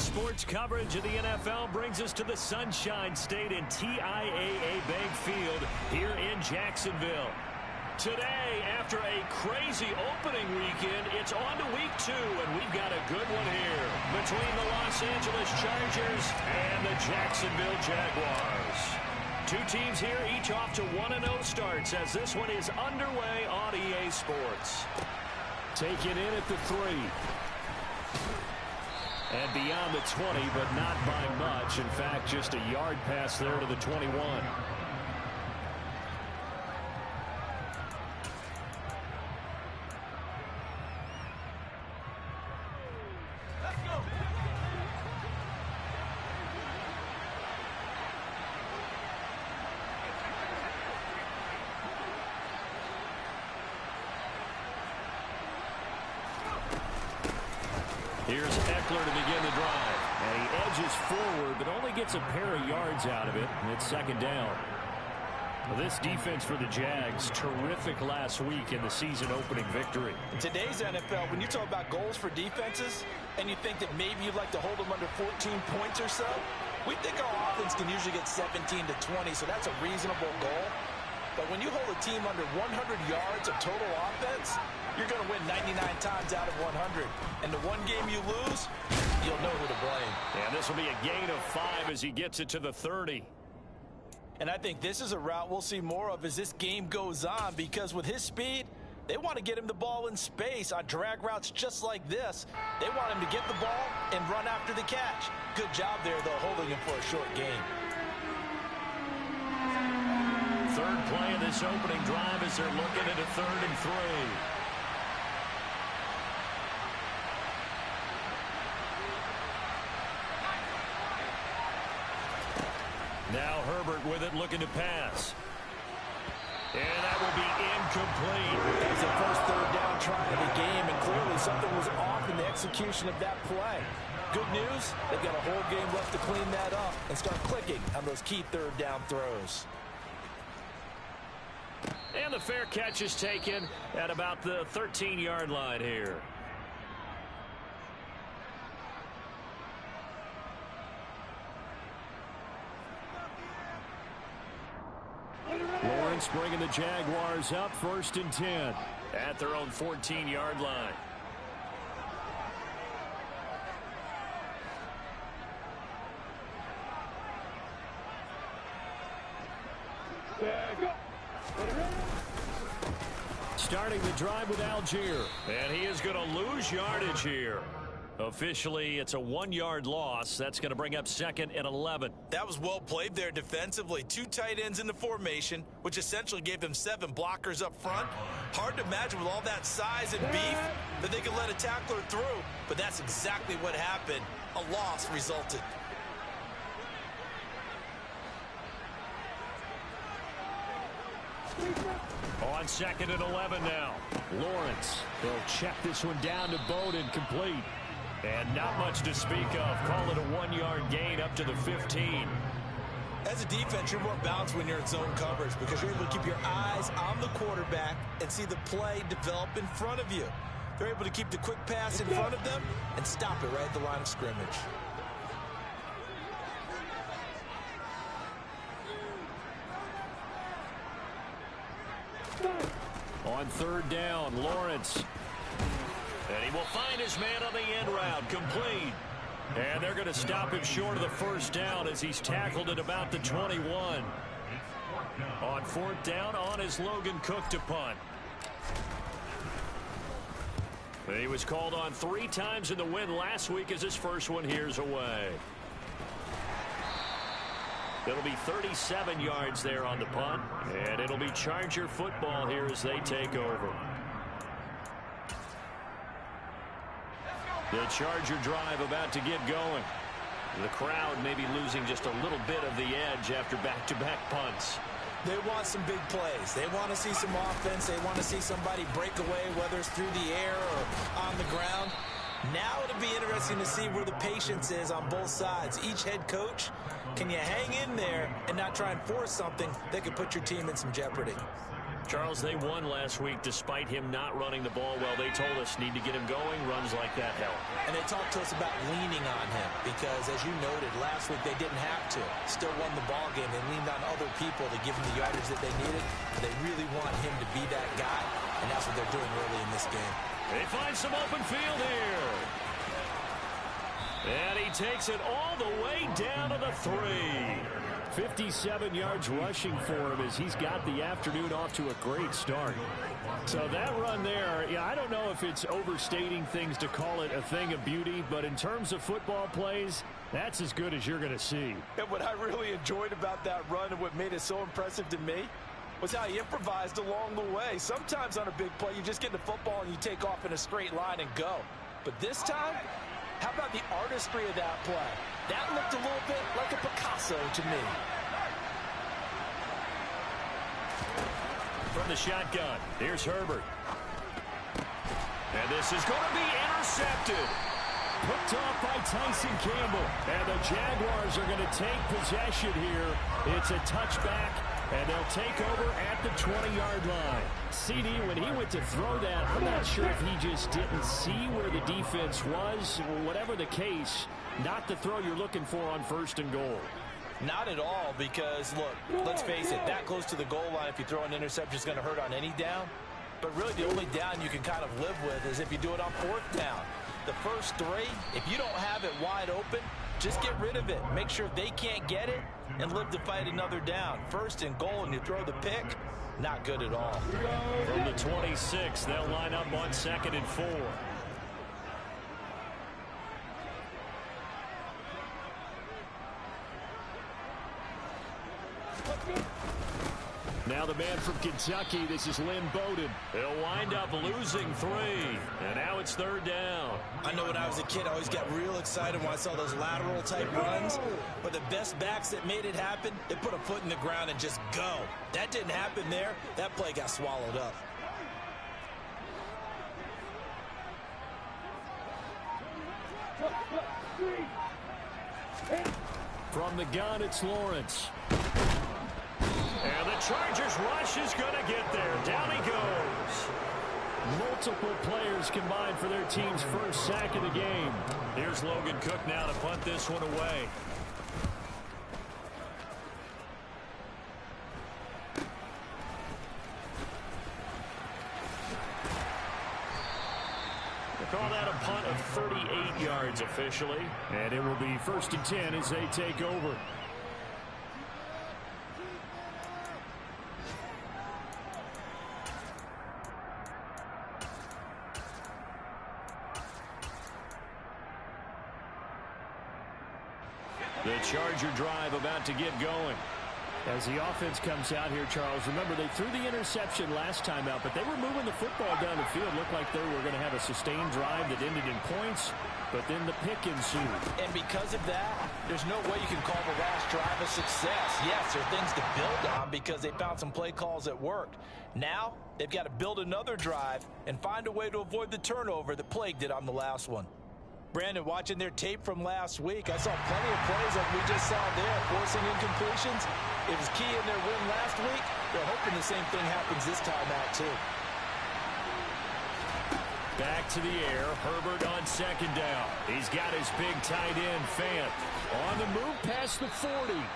Sports coverage of the NFL brings us to the Sunshine State and TIAA Bank Field here in Jacksonville. Today, after a crazy opening weekend, it's on to week 2, and we've got a good one here between the Los Angeles Chargers and the Jacksonville Jaguars. Two teams here, each off to 1-0 starts as this one is underway on EA Sports. Taken in at the 3. And beyond the 20, but not by much. In fact, just a yard pass there to the 21. Here's Eckler to begin the drive. And he edges forward, but only gets a pair of yards out of it. And it's second down. Well, this defense for the Jags, terrific last week in the season-opening victory. In today's NFL, when you talk about goals for defenses, and you think that maybe you'd like to hold them under 14 points or so, we think our offense can usually get 17 to 20, so that's a reasonable goal. But when you hold a team under 100 yards of total offense, you're going to win 99 times out of 100. And the one game you lose, you'll know who to blame. And this will be a gain of 5 as he gets it to the 30. And I think this is a route we'll see more of as this game goes on, because with his speed, they want to get him the ball in space on drag routes just like this. They want him to get the ball and run after the catch. Good job there, though, holding him for a short gain. Third play of this opening drive as they're looking at a 3rd and 3. Now Herbert with it, looking to pass. And that will be incomplete. That was the first 3rd down try of the game, and clearly something was off in the execution of that play. Good news, they've got a whole game left to clean that up and start clicking on those key 3rd down throws. And the fair catch is taken at about the 13-yard line here. Lawrence bringing the Jaguars up 1st and 10 at their own 14-yard line. Starting the drive with Algier, and he is going to lose yardage here. Officially, it's a 1-yard loss. That's going to bring up 2nd and 11. That was well played there defensively. 2 tight ends in the formation, which essentially gave them 7 blockers up front. Hard to imagine with all that size and beef that they could let a tackler through, but that's exactly what happened. A loss resulted. On 2nd and 11 now. Lawrence, they'll check this one down to Bowden, complete. And not much to speak of. Call it a 1-yard gain up to the 15. As a defense, you're more balanced when you're in zone coverage because you're able to keep your eyes on the quarterback and see the play develop in front of you. They're able to keep the quick pass in front of them and stop it right at the line of scrimmage. On 3rd down, Lawrence. And he will find his man on the end route, complete. And they're going to stop him short of the 1st down as he's tackled at about the 21. On 4th down, on is Logan Cook to punt. He was called on 3 times in the win last week as his first one here's away. It'll be 37 yards there on the punt, and it'll be Charger football here as they take over. The Charger drive about to get going. The crowd maybe losing just a little bit of the edge after back-to-back punts. They want some big plays. They want to see some offense. They want to see somebody break away, whether it's through the air or on the ground. Now it'll be interesting to see where the patience is on both sides. Each head coach, can you hang in there and not try and force something that could put your team in some jeopardy? Charles, they won last week despite him not running the ball well. They told us need to get him going. Runs like that help. And they talked to us about leaning on him because, as you noted, last week they didn't have to. Still won the ball game. They leaned on other people to give him the yardage that they needed. But they really want him to be that guy, and that's what they're doing early in this game. They find some open field here. And he takes it all the way down to the 3. 57 yards rushing for him as he's got the afternoon off to a great start. So that run there, yeah, I don't know if it's overstating things to call it a thing of beauty, but in terms of football plays, that's as good as you're going to see. And what I really enjoyed about that run and what made it so impressive to me was how he improvised along the way. Sometimes on a big play, you just get the football and you take off in a straight line and go. But this time, how about the artistry of that play? That looked a little bit like a Picasso to me. From the shotgun, here's Herbert. And this is going to be intercepted. Picked off by Tyson Campbell. And the Jaguars are going to take possession here. It's a touchback, and they'll take over at the 20-yard line. CD, when he went to throw that, I'm not sure if he just didn't see where the defense was. Whatever the case, not the throw you're looking for on 1st and goal. Not at all, because, look, let's face it, that close to the goal line, if you throw an interception, is going to hurt on any down. But really, the only down you can kind of live with is if you do it on 4th down. The first 3, if you don't have it wide open, just get rid of it. Make sure they can't get it and live to fight another down. 1st and goal, and you throw the pick, not good at all. From the 26, they'll line up on 2nd and 4. Now the man from Kentucky, this is Lynn Bowden. He'll wind up losing 3. And now it's 3rd down. I know when I was a kid, I always got real excited when I saw those lateral type runs. But the best backs that made it happen, they put a foot in the ground and just go. That didn't happen there. That play got swallowed up. From the gun, it's Lawrence. And the Chargers rush is going to get there. Down he goes. Multiple players combined for their team's first sack of the game. Here's Logan Cook now to punt this one away. We'll call that a punt of 38 yards officially. And it will be 1st and 10 as they take over. The Charger drive about to get going. As the offense comes out here, Charles, remember they threw the interception last time out, but they were moving the football down the field. Looked like they were going to have a sustained drive that ended in points, but then the pick ensued. And because of that, there's no way you can call the last drive a success. Yes, there are things to build on because they found some play calls that worked. Now, they've got to build another drive and find a way to avoid the turnover that plagued it on the last one. Brandon, watching their tape from last week, I saw plenty of plays like we just saw there, forcing incompletions. It was key in their win last week. They're hoping the same thing happens this time out, too. Back to the air. Herbert on 2nd down. He's got his big tight end, Fant. On the move past the 40.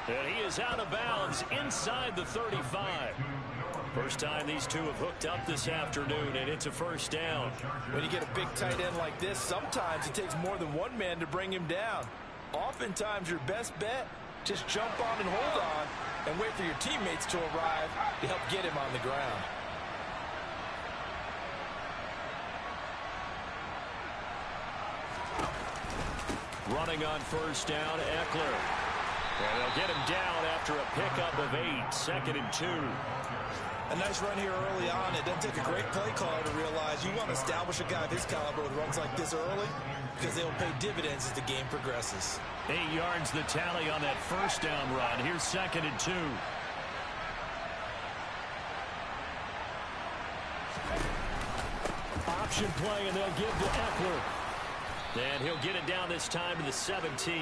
And he is out of bounds inside the 35. First time these two have hooked up this afternoon, and it's a 1st down. When you get a big tight end like this, sometimes it takes more than one man to bring him down. Oftentimes, your best bet, just jump on and hold on and wait for your teammates to arrive to help get him on the ground. Running on 1st down, Eckler. And they'll get him down after a pickup of 8, 2nd and 2. A nice run here early on. It doesn't take a great play caller to realize you want to establish a guy of his caliber with runs like this early because they'll pay dividends as the game progresses. 8 yards the tally on that 1st down run. Here's 2nd and 2. Option play, and they'll give to Eckler. And he'll get it down this time to the 17.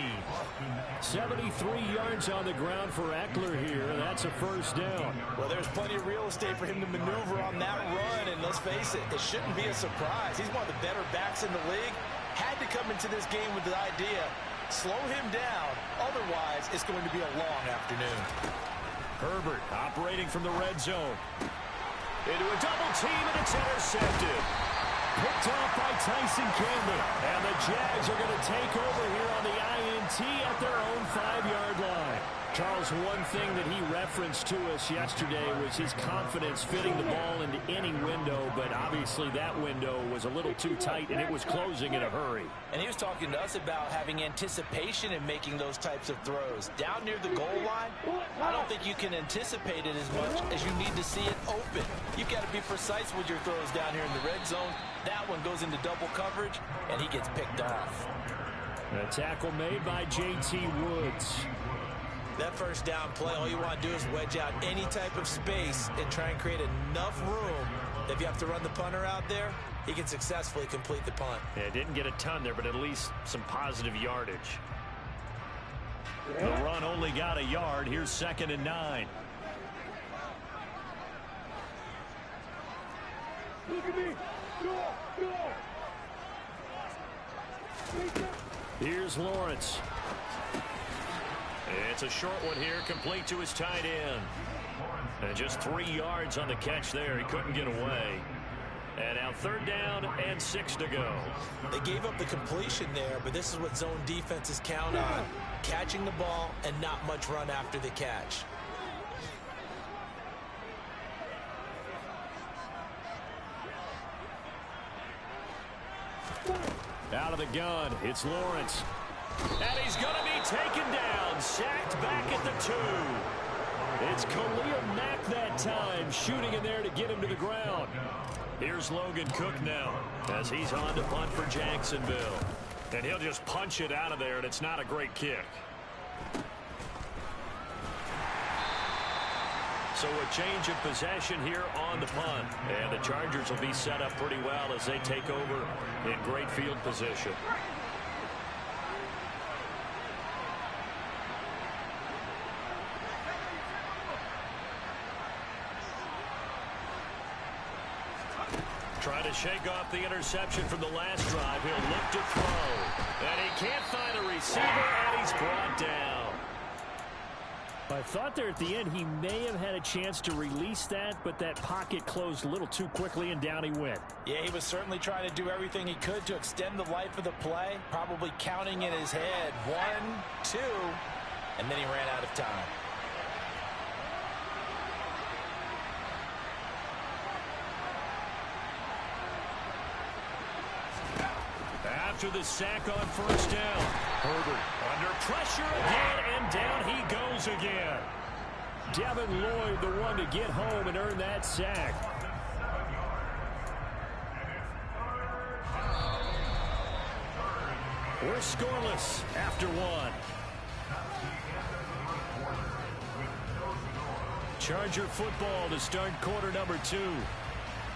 73 yards on the ground for Ekeler here. That's a first down. Well, there's plenty of real estate for him to maneuver on that run, and let's face it, it shouldn't be a surprise. He's one of the better backs in the league. Had to come into this game with the idea, slow him down, otherwise it's going to be a long afternoon. Herbert operating from the red zone. Into a double team, and it's intercepted. Picked off by Tyson Campbell. And the Jags are going to take over here on the INT at their own 5-yard line. Charles, one thing that he referenced to us yesterday was his confidence fitting the ball into any window, but obviously that window was a little too tight, and it was closing in a hurry. And he was talking to us about having anticipation in making those types of throws. Down near the goal line, I don't think you can anticipate it as much as you need to see it open. You've got to be precise with your throws down here in the red zone. That one goes into double coverage, and he gets picked off. A tackle made by J.T. Woods. That first down play, all you want to do is wedge out any type of space and try and create enough room that if you have to run the punter out there, he can successfully complete the punt. Yeah, didn't get a ton there, but at least some positive yardage. The run only got a yard. Here's 2nd and 9. Look at me. Go. Here's Lawrence. It's a short one here, complete to his tight end. And just 3 yards on the catch there. He couldn't get away. And now 3rd down and 6 to go. They gave up the completion there, but this is what zone defenses count on. Catching the ball and not much run after the catch. Out of the gun, it's Lawrence. And he's going to be taken down, sacked back at the 2. It's Khalil Mack that time, shooting in there to get him to the ground. Here's Logan Cook now, as he's on to punt for Jacksonville. And he'll just punch it out of there, and it's not a great kick. So a change of possession here on the punt. And the Chargers will be set up pretty well as they take over in great field position. Trying to shake off the interception from the last drive. He'll look to throw. And he can't find a receiver, and he's brought down. I thought there at the end he may have had a chance to release that, but that pocket closed a little too quickly, and down he went. Yeah, he was certainly trying to do everything he could to extend the life of the play, probably counting in his head 1, 2, and then he ran out of time. After the sack on 1st down, Herbert under pressure again, and down he goes again. Devin Lloyd, the one to get home and earn that sack. We're scoreless after 1. Charger football to start quarter number 2,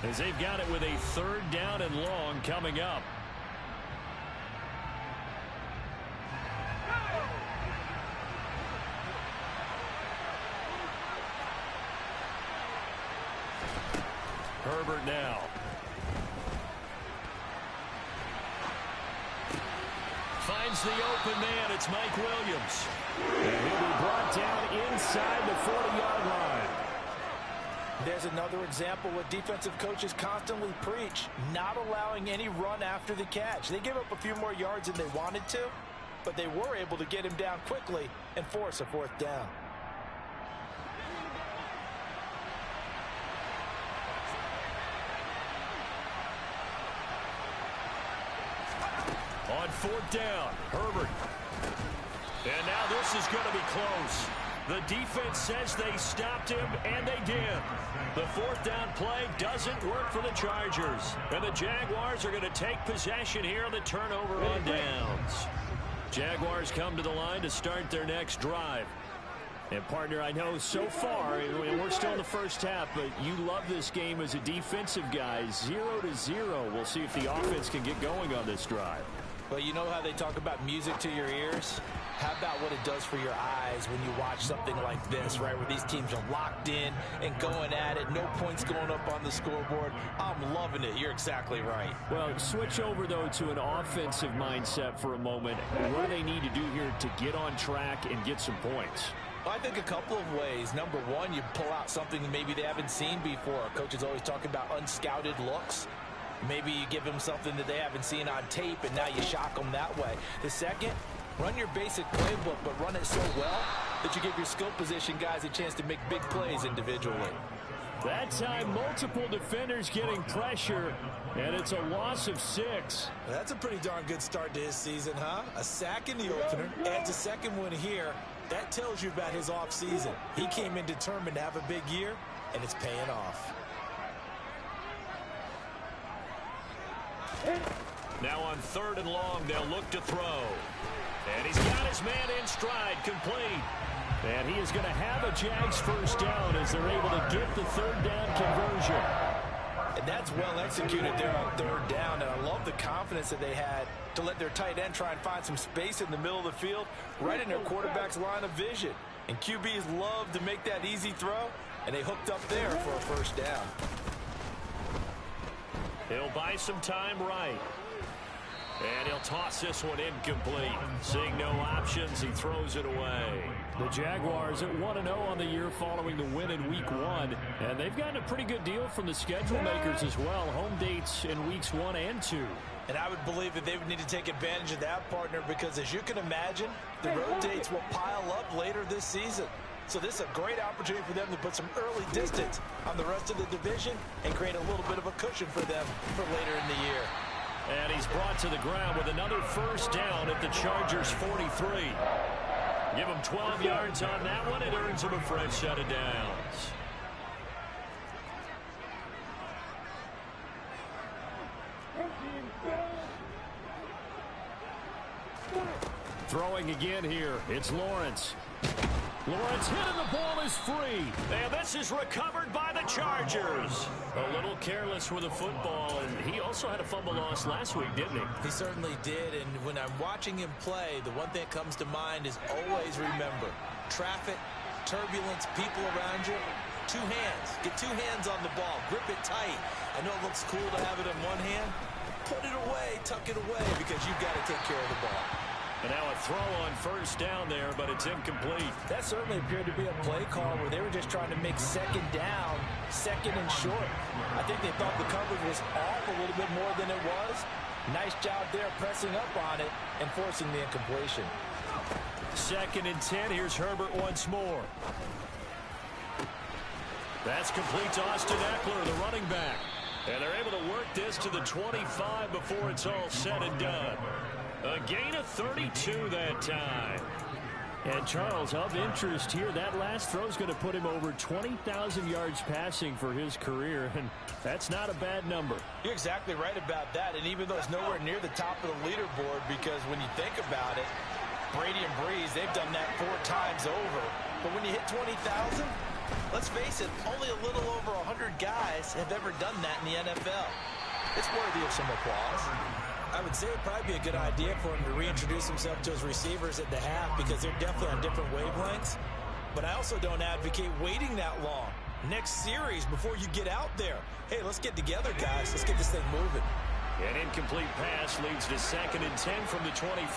as they've got it with a 3rd down and long coming up. Herbert now. Finds the open man. It's Mike Williams. And he'll be brought down inside the 40-yard line. There's another example what defensive coaches constantly preach, not allowing any run after the catch. They give up a few more yards than they wanted to, but they were able to get him down quickly and force a 4th down. On 4th down, Herbert. And now this is going to be close. The defense says they stopped him, and they did. The 4th down play doesn't work for the Chargers. And the Jaguars are going to take possession here on the turnover on downs. Jaguars come to the line to start their next drive. And, partner, I know so far, we're still in the first half, but you love this game as a defensive guy. 0-0. We'll see if the offense can get going on this drive. Well, you know how they talk about music to your ears? How about what it does for your eyes when you watch something like this, right, where these teams are locked in and going at it, no points going up on the scoreboard. I'm loving it. You're exactly right. Well, switch over, though, to an offensive mindset for a moment. What do they need to do here to get on track and get some points? I think a couple of ways. Number one, you pull out something maybe they haven't seen before. Coaches always talk about unscouted looks. Maybe you give them something that they haven't seen on tape, and now you shock them that way. The second, run your basic playbook, but run it so well that you give your skill position guys a chance to make big plays individually. That time, multiple defenders getting pressure, and it's a loss of 6. That's a pretty darn good start to his season, huh? A sack in the opener, adds a second one here. That tells you about his offseason. He came in determined to have a big year, and it's paying off. Now on 3rd and long, they'll look to throw. And he's got his man in stride, complete. And he is going to have a Jags first down as they're able to get the 3rd down conversion. And that's well executed there on 3rd down. And I love the confidence that they had to let their tight end try and find some space in the middle of the field, right in their quarterback's line of vision. And QBs love to make that easy throw, and they hooked up there for a first down. He'll buy some time right. And he'll toss this one incomplete. Seeing no options, he throws it away. The Jaguars at 1-0 on the year following the win in Week 1. And they've gotten a pretty good deal from the schedule makers as well. Home dates in Weeks 1 and 2. And I would believe that they would need to take advantage of that, partner, because as you can imagine, the road dates will pile up later this season. So this is a great opportunity for them to put some early distance on the rest of the division and create a little bit of a cushion for them for later in the year. And he's brought to the ground with another first down at the Chargers' 43. Give him 12 yards on that one. It earns him a fresh set of downs. Throwing again here. It's Lawrence. Lawrence hit and the ball is free. And this is recovered by the Chargers. A little careless with the football, and he also had a fumble loss last week, didn't he? He certainly did, and when I'm watching him play, the one thing that comes to mind is always remember, traffic, turbulence, people around you, 2 hands. Get 2 hands on the ball. Grip it tight. I know it looks cool to have it in one hand. Put it away, tuck it away, because you've got to take care of the ball. And now a throw on first down there, but it's incomplete. That certainly appeared to be a play call where they were just trying to make second down, second and short. I think they thought the coverage was off a little bit more than it was. Nice job there pressing up on it and forcing the incompletion. 2nd and 10. Here's Herbert once more. That's complete to Austin Eckler, the running back. And they're able to work this to the 25 before it's all said and done. A gain of 32 that time. And Charles, of interest here, that last throw is going to put him over 20,000 yards passing for his career, and that's not a bad number. You're exactly right about that, and even though it's nowhere near the top of the leaderboard, because when you think about it, Brady and Breeze, they've done that 4 times over. But when you hit 20,000, let's face it, only a little over 100 guys have ever done that in the NFL. It's worthy of some applause. I would say it'd probably be a good idea for him to reintroduce himself to his receivers at the half because they're definitely on different wavelengths. But I also don't advocate waiting that long. Next series before you get out there. Hey, let's get together, guys. Let's get this thing moving. An incomplete pass leads to 2nd and 10 from the 25.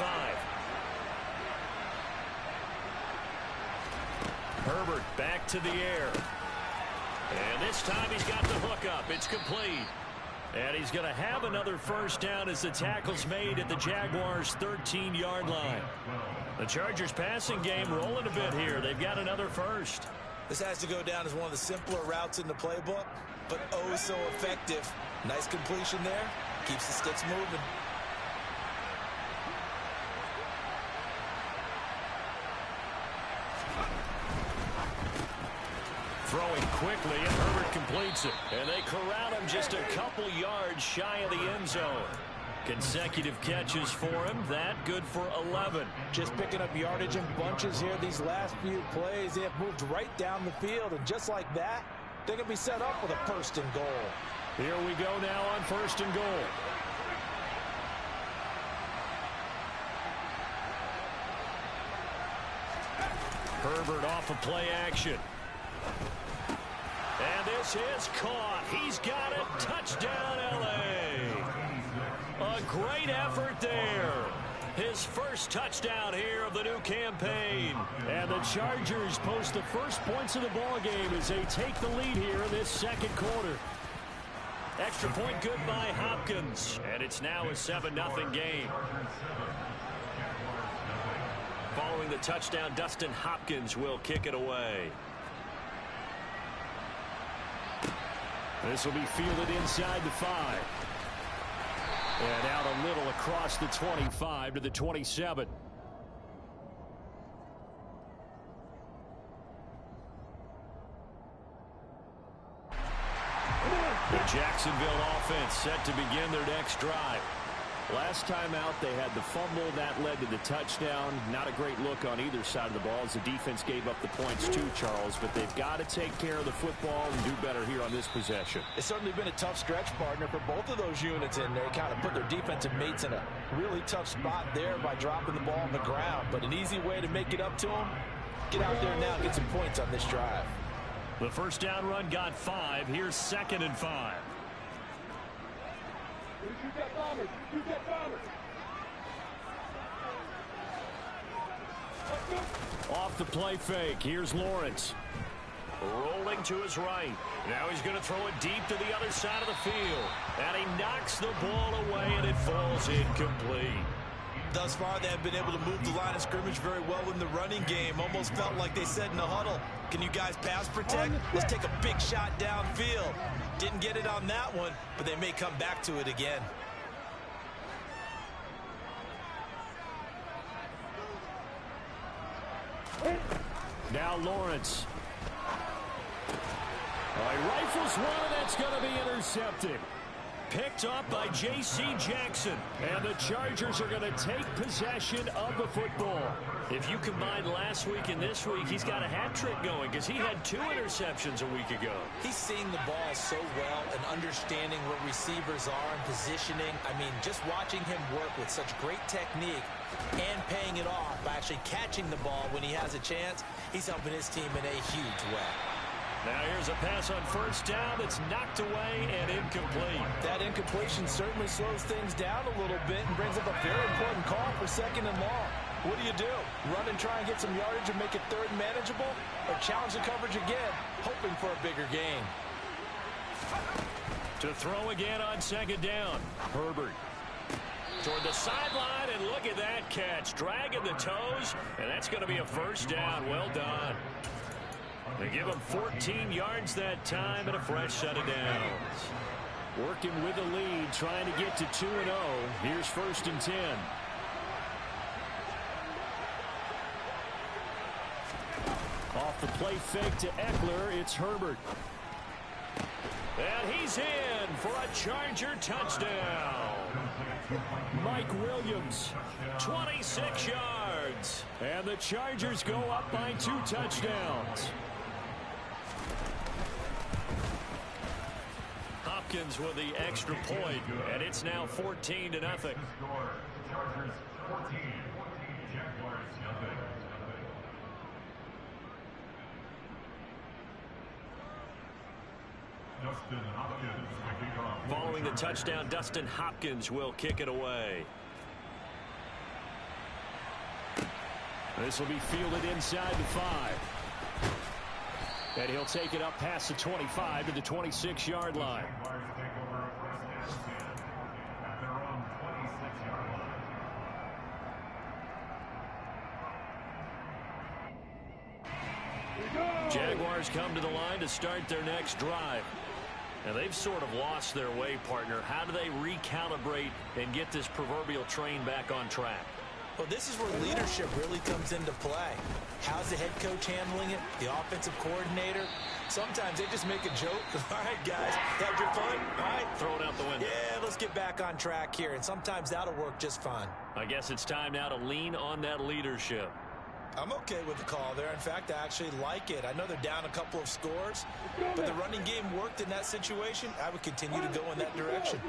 Herbert back to the air. And this time he's got the hook up. It's complete. And he's going to have another first down as the tackle's made at the Jaguars' 13-yard line. The Chargers passing game rolling a bit here. They've got another first. This has to go down as one of the simpler routes in the playbook, but oh so effective. Nice completion there. Keeps the sticks moving. Throwing quickly, and Herbert completes it. And they corral him just a couple yards shy of the end zone. Consecutive catches for him. That good for 11. Just picking up yardage in bunches here. These last few plays, they have moved right down the field. And just like that, they're going to be set up with a 1st and goal. Here we go now on 1st and goal. Herbert off of play action. And this is caught. He's got it. Touchdown, L.A. A great effort there. His first touchdown here of the new campaign. And the Chargers post the first points of the ball game as they take the lead here in this second quarter. Extra point good by Hopkins. And it's now a 7-0 game. Following the touchdown, Dustin Hopkins will kick it away. This will be fielded inside the 5. And out a little across the 25 to the 27. The Jacksonville offense set to begin their next drive. Last time out, they had the fumble. That led to the touchdown. Not a great look on either side of the ball as the defense gave up the points too, Charles. But they've got to take care of the football and do better here on this possession. It's certainly been a tough stretch, partner, for both of those units in there. Kind of put their defensive mates in a really tough spot there by dropping the ball on the ground. But an easy way to make it up to them, get out there now and get some points on this drive. The first down run got 5. Here's 2nd and 5. Off the play fake. Here's Lawrence. Rolling to his right. Now he's going to throw it deep to the other side of the field. And he knocks the ball away, and it falls incomplete. Thus far, they have been able to move the line of scrimmage very well in the running game. Almost felt like they said in the huddle, can you guys pass protect? Let's take a big shot downfield. Didn't get it on that one, but they may come back to it again. Now Lawrence. He rifles one, and that's going to be intercepted. Picked up by J.C. Jackson. And the Chargers are going to take possession of the football. If you combine last week and this week, he's got a hat trick going because he had 2 interceptions a week ago. He's seeing the ball so well and understanding where receivers are and positioning. I mean, just watching him work with such great technique and paying it off by actually catching the ball when he has a chance, he's helping his team in a huge way. Now here's a pass on first down that's knocked away and incomplete. That incompletion certainly slows things down a little bit and brings up a very important call for 2nd and long. What do? Run and try and get some yardage and make it 3rd and manageable? Or challenge the coverage again, hoping for a bigger gain? To throw again on 2nd down. Herbert toward the sideline, and look at that catch. Dragging the toes, and that's going to be a first down. Well done. They give him 14 yards that time and a fresh set of downs. Working with the lead, trying to get to 2-0. Here's 1st and 10. Off the play fake to Eckler, it's Herbert. And he's in for a Charger touchdown. Mike Williams, 26 yards. And the Chargers go up by 2 touchdowns. Hopkins with the extra point, and it's now 14-0. Chargers 14, Jaguars nothing. Dustin Hopkins will kick off. Following the touchdown, Dustin Hopkins will kick it away. This will be fielded inside the 5. And he'll take it up past the 25 to the 26-yard line. Jaguars take over first and 10 at their own 26-yard line. Jaguars come to the line to start their next drive. And they've sort of lost their way, partner. How do they recalibrate and get this proverbial train back on track? Well, this is where leadership really comes into play. How's the head coach handling it? The offensive coordinator? Sometimes they just make a joke. All right, guys, had your fun? All right. Throw it out the window. Yeah, let's get back on track here. And sometimes that'll work just fine. I guess it's time now to lean on that leadership. I'm okay with the call there. In fact, I actually like it. I know they're down a couple of scores, but the running game worked in that situation. I would continue to go in that direction.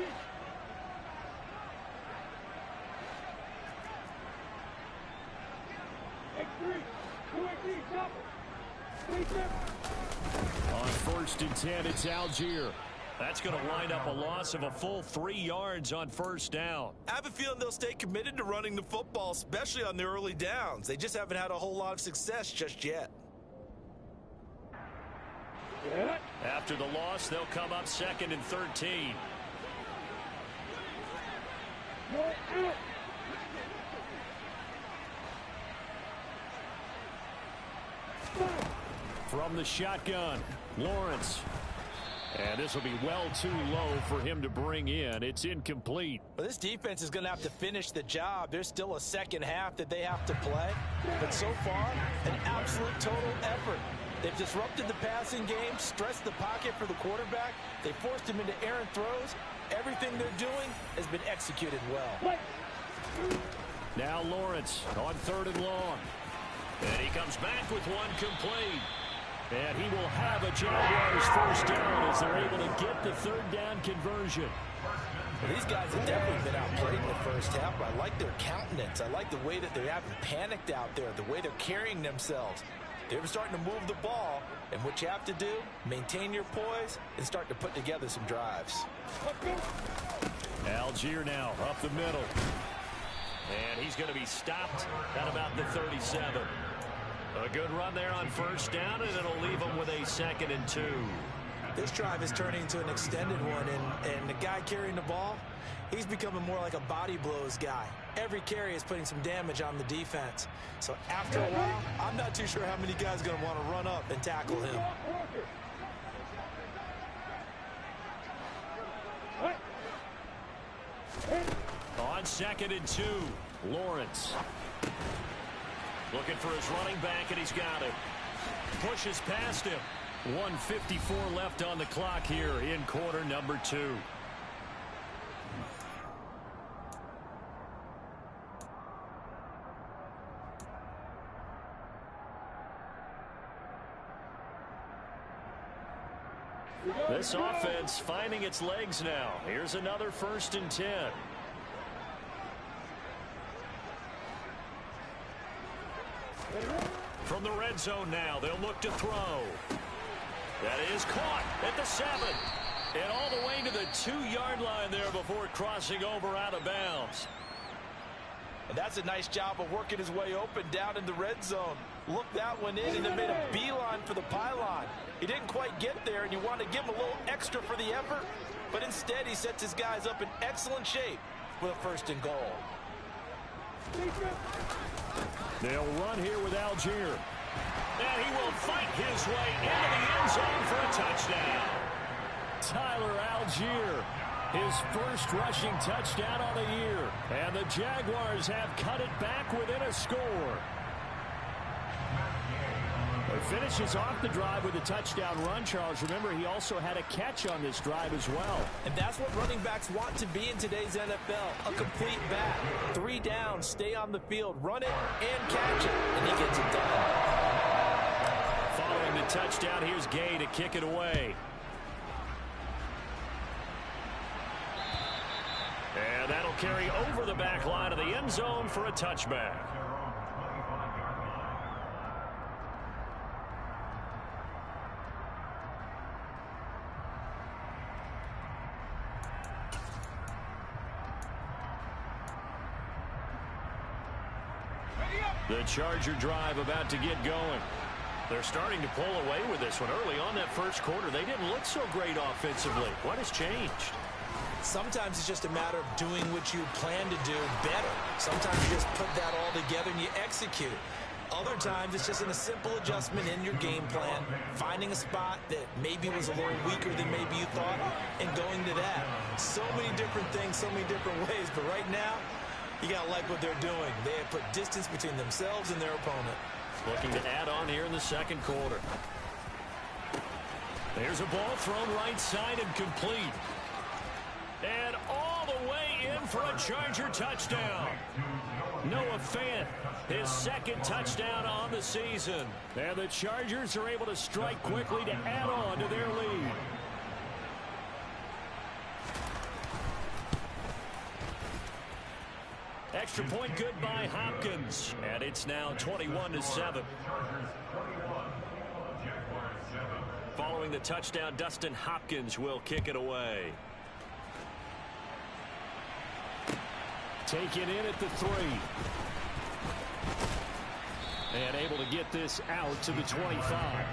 On 1st and 10, it's Algier. That's going to wind up a loss of a full 3 yards on 1st down. I have a feeling they'll stay committed to running the football, especially on their early downs. They just haven't had a whole lot of success just yet. After the loss, they'll come up 2nd and 13. From the shotgun, Lawrence. And this will be well too low for him to bring in. It's incomplete. Well, this defense is going to have to finish the job. There's still a second half that they have to play. But so far, an absolute total effort. They've disrupted the passing game, stressed the pocket for the quarterback. They forced him into errant throws. Everything they're doing has been executed well. Now Lawrence on 3rd and long. And he comes back with one complete. And he will have a Jaguars 1st down as they're able to get the 3rd down conversion. Well, these guys have definitely been outplayed in the first half. I like their countenance. I like the way that they haven't panicked out there, the way they're carrying themselves. They're starting to move the ball, and what you have to do, maintain your poise and start to put together some drives. Algier now up the middle. And he's going to be stopped at about the 37. A good run there on 1st down, and it'll leave him with a 2nd and 2. This drive is turning into an extended one, and the guy carrying the ball, he's becoming more like a body blows guy. Every carry is putting some damage on the defense. So after a while, I'm not too sure how many guys are going to want to run up and tackle him. On 2nd and 2, Lawrence. Looking for his running back, and he's got it. Pushes past him. 1:54 left on the clock here in quarter number 2. This offense finding its legs now. Here's another 1st and 10. From the red zone now, they'll look to throw. That is caught at the 7. And all the way to the 2-yard line there before crossing over out of bounds. And that's a nice job of working his way open down in the red zone. Looked that one in and then made a beeline for the pylon. He didn't quite get there, and you want to give him a little extra for the effort. But instead, he sets his guys up in excellent shape with a 1st and goal. They'll run here with Algier. And he will fight his way into the end zone for a touchdown. Tyler Algier, his 1st rushing touchdown on the year. And the Jaguars have cut it back within a score. He finishes off the drive with a touchdown run, Charles. Remember, he also had a catch on this drive as well. And that's what running backs want to be in today's NFL, a complete back. 3 downs, stay on the field, run it, and catch it, and he gets it done. Following the touchdown, here's Gay to kick it away. And that'll carry over the back line of the end zone for a touchback. The Charger drive about to get going. They're starting to pull away with this one. Early on that 1st quarter, they didn't look so great offensively. What has changed? Sometimes it's just a matter of doing what you plan to do better. Sometimes you just put that all together and you execute. Other times it's just in a simple adjustment in your game plan, finding a spot that maybe was a little weaker than maybe you thought, and going to that. So many different things, so many different ways, but right now, you got to like what they're doing. They have put distance between themselves and their opponent. Looking to add on here in the 2nd quarter. There's a ball thrown right side and complete. And all the way in for a Charger touchdown. Noah Fant, his 2nd touchdown on the season. And the Chargers are able to strike quickly to add on to their lead. extra point good by Hopkins. And it's now 21-7. Following the touchdown, Dustin Hopkins will kick it away. Taken in at the 3. And able to get this out to the 25.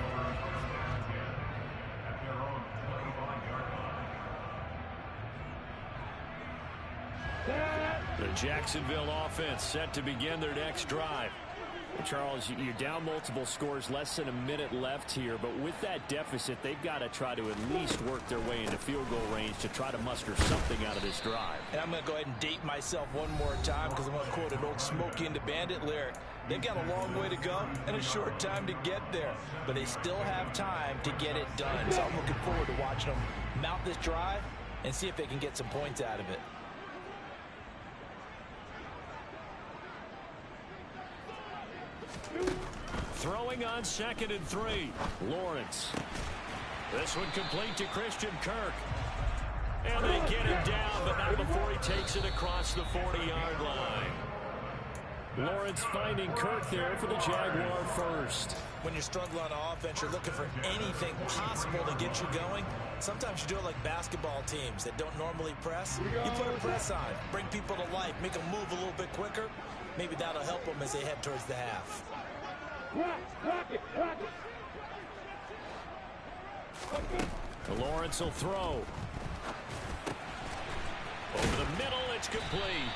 The Jacksonville offense set to begin their next drive. Charles, you're down multiple scores, less than a minute left here, but with that deficit, they've got to try to at least work their way into field goal range to try to muster something out of this drive. And I'm going to go ahead and date myself one more time because I'm going to quote an old Smokey and the Bandit lyric. They've got a long way to go and a short time to get there, but they still have time to get it done. So I'm looking forward to watching them mount this drive and see if they can get some points out of it. Throwing on 2nd and 3. Lawrence. This one complete to Christian Kirk. And they get him down, but not before he takes it across the 40-yard line. Lawrence finding Kirk there for the Jaguar first. When you're struggling on offense, you're looking for anything possible to get you going. Sometimes you do it like basketball teams that don't normally press. You put a press on, bring people to life, make them move a little bit quicker. Maybe that'll help them as they head towards the half. Lawrence will throw. Over the middle, it's complete.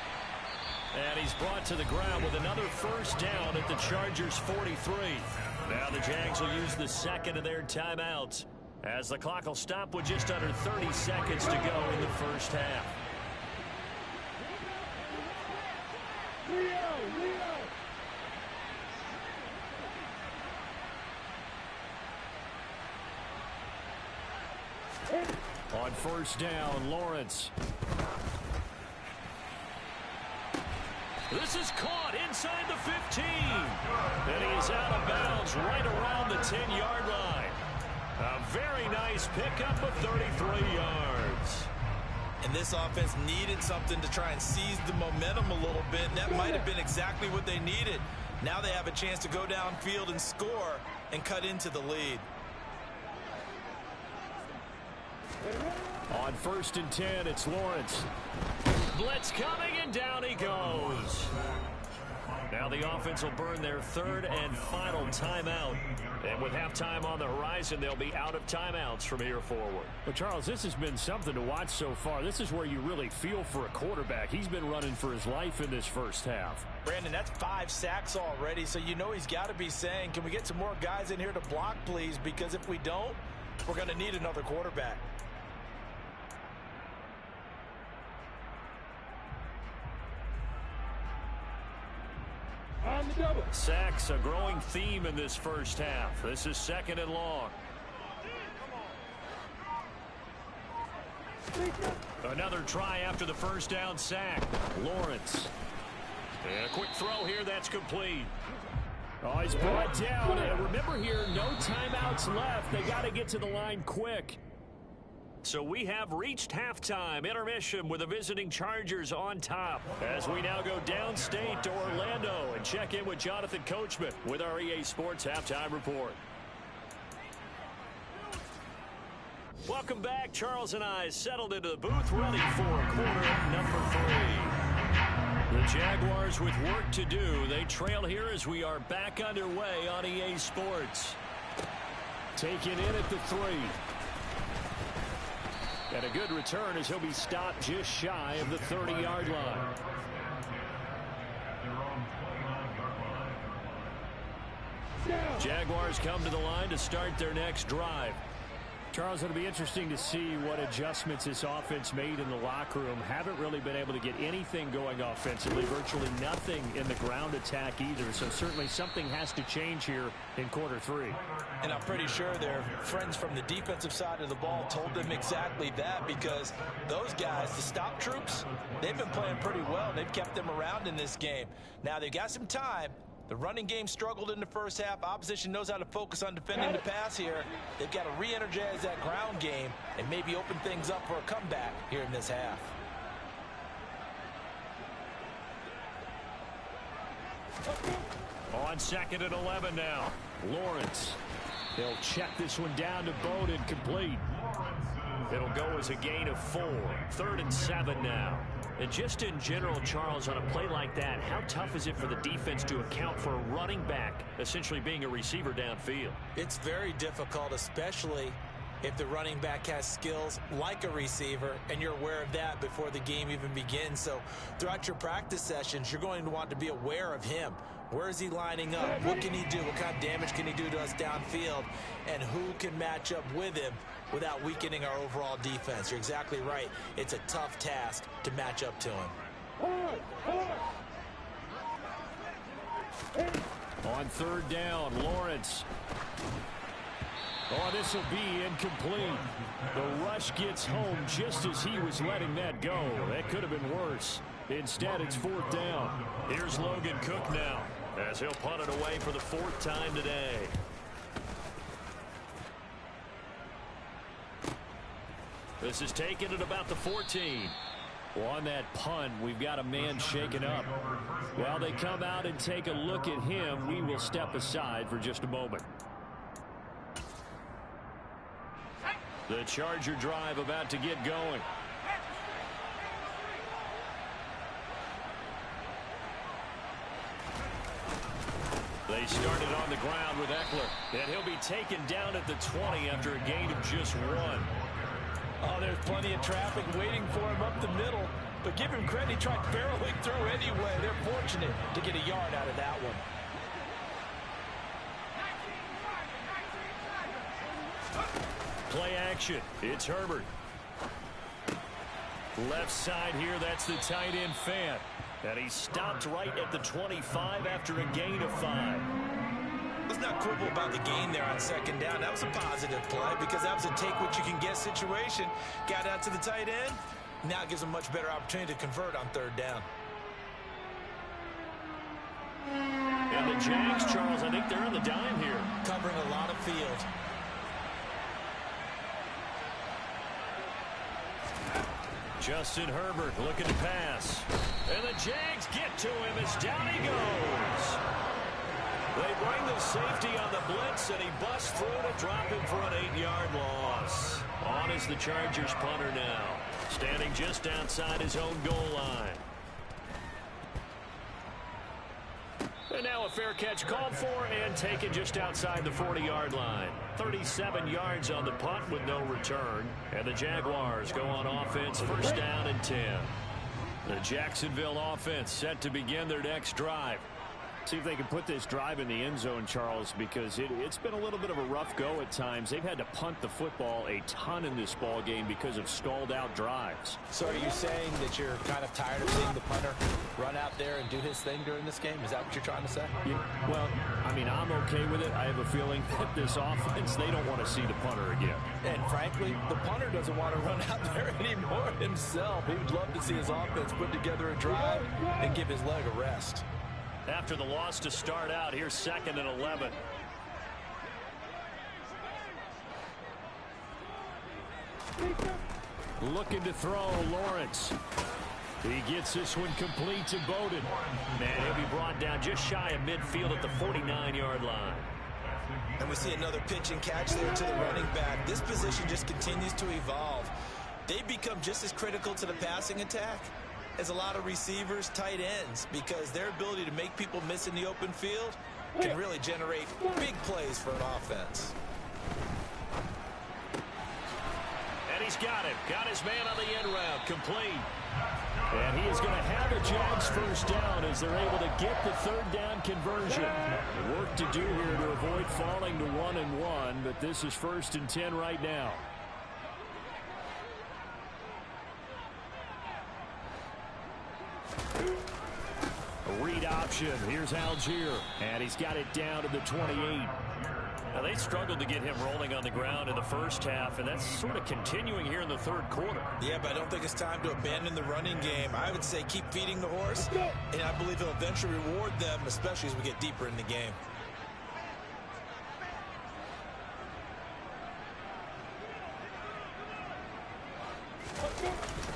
And he's brought to the ground with another first down at the Chargers' 43. Now the Jags will use the second of their timeouts as the clock will stop with just under 30 seconds to go in the first half. On first down, Lawrence. This is caught inside the 15. And he is out of bounds right around the 10-yard line. A very nice pickup of 33 yards. And this offense needed something to try and seize the momentum a little bit. And that might have been exactly what they needed. Now they have a chance to go downfield and score and cut into the lead. On 1st and 10, it's Lawrence. Blitz coming, and down he goes. Now the offense will burn their 3rd and final timeout. And with halftime on the horizon, they'll be out of timeouts from here forward. But, Charles, this has been something to watch so far. This is where you really feel for a quarterback. He's been running for his life in this first half. Brandon, that's 5 sacks already, so you know he's got to be saying, can we get some more guys in here to block, please? Because if we don't, we're going to need another quarterback. Sacks, a growing theme in this first half. This is 2nd and long. Another try after the first down sack. Lawrence. And a quick throw here that's complete. Oh, he's brought down. And remember here, no timeouts left. They got to get to the line quick. So we have reached halftime intermission with the visiting Chargers on top as we now go downstate to Orlando and check in with Jonathan Coachman with our EA Sports Halftime Report. Welcome back. Charles and I settled into the booth ready for quarter number 3. The Jaguars with work to do. They trail here as we are back underway on EA Sports. Taken in at the 3. And a good return as he'll be stopped just shy of the 30-yard line. Jaguars come to the line to start their next drive. Charles, it'll be interesting to see what adjustments this offense made in the locker room. Haven't really been able to get anything going offensively, virtually nothing in the ground attack either. So certainly something has to change here in quarter 3. And I'm pretty sure their friends from the defensive side of the ball told them exactly that, because those guys, the stop troops, they've been playing pretty well. They've kept them around in this game. Now they've got some time. The running game struggled in the first half. Opposition knows how to focus on defending the pass here. They've got to re-energize that ground game and maybe open things up for a comeback here in this half. On 2nd and 11 now. Lawrence. He'll check this one down to Bowden, complete. It'll go as a gain of 4. 3rd and 7 now. And just in general, Charles, on a play like that, how tough is it for the defense to account for a running back essentially being a receiver downfield? It's very difficult, especially if the running back has skills like a receiver, and you're aware of that before the game even begins. So throughout your practice sessions, you're going to want to be aware of him. Where is he lining up? What can he do? What kind of damage can he do to us downfield? And who can match up with him without weakening our overall defense? You're exactly right. It's a tough task to match up to him. On 3rd down, Lawrence. Oh, this will be incomplete. The rush gets home just as he was letting that go. That could have been worse. Instead, it's 4th down. Here's Logan Cook now, as he'll punt it away for the 4th time today. This is taken at about the 14. Well, on that punt, we've got a man shaken up. While they come out and take a look at him, we will step aside for just a moment. The Charger drive about to get going. They started on the ground with Eckler, and he'll be taken down at the 20 after a gain of just 1. Oh, there's plenty of traffic waiting for him up the middle. But give him credit, he tried barreling through anyway. They're fortunate to get a yard out of that one. Play action. It's Herbert. Left side here, that's the tight end Fant. And he stopped right at the 25 after a gain of 5. Let's not quibble about the gain there on 2nd down. That was a positive play because that was a take-what-you-can-get situation. Got out to the tight end. Now it gives him a much better opportunity to convert on 3rd down. And the Jags, Charles, I think they're on the dime here. Covering a lot of field. Justin Herbert looking to pass. And the Jags get to him as down he goes. They bring the safety on the blitz, and he busts through to drop him for an 8-yard loss. On is the Chargers punter now, standing just outside his own goal line. And now a fair catch called for and taken just outside the 40-yard line. 37 yards on the punt with no return. And the Jaguars go on offense, 1st down and 10. The Jacksonville offense set to begin their next drive. See if they can put this drive in the end zone, Charles, because it's been a little bit of a rough go at times. They've had to punt the football a ton in this ball game because of stalled-out drives. So are you saying that you're kind of tired of seeing the punter run out there and do his thing during this game? Is that what you're trying to say? Yeah, well, I mean, I'm okay with it. I have a feeling that this offense, they don't want to see the punter again. And frankly, the punter doesn't want to run out there anymore himself. He would love to see his offense put together a drive and give his leg a rest. After the loss to start out, here's 2nd and 11. Looking to throw, Lawrence. He gets this one complete to Bowden. And he'll be brought down just shy of midfield at the 49-yard line. And we see another pitch and catch there to the running back. This position just continues to evolve. They become just as critical to the passing attack as a lot of receivers, tight ends, because their ability to make people miss in the open field can really generate big plays for an offense. And he's got it. Got his man on the end route. Complete. And he is going to have a Jags 1st down as they're able to get the 3rd down conversion. Work to do here to avoid falling to 1-1, but this is 1st and 10 right now. A read option. Here's Algier. And he's got it down to the 28. Now, they struggled to get him rolling on the ground in the first half, and that's sort of continuing here in the 3rd quarter. Yeah, but I don't think it's time to abandon the running game. I would say keep feeding the horse, and I believe it'll eventually reward them, especially as we get deeper in the game.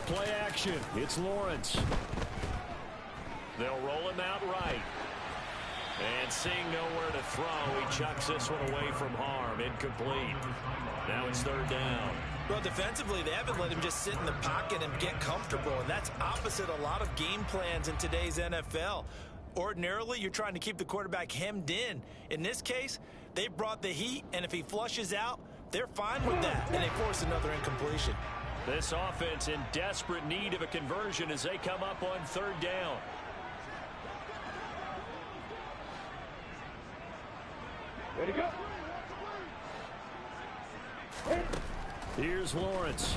Play action. It's Lawrence. They'll roll him out right. And seeing nowhere to throw, he chucks this one away from harm. Incomplete. Now it's third down. Well, defensively, they haven't let him just sit in the pocket and get comfortable, and that's opposite a lot of game plans in today's NFL. Ordinarily, you're trying to keep the quarterback hemmed in. In this case, they brought the heat, and if he flushes out, they're fine with that, and they force another incompletion. This offense in desperate need of a conversion as they come up on third down. Ready to go. Here's Lawrence.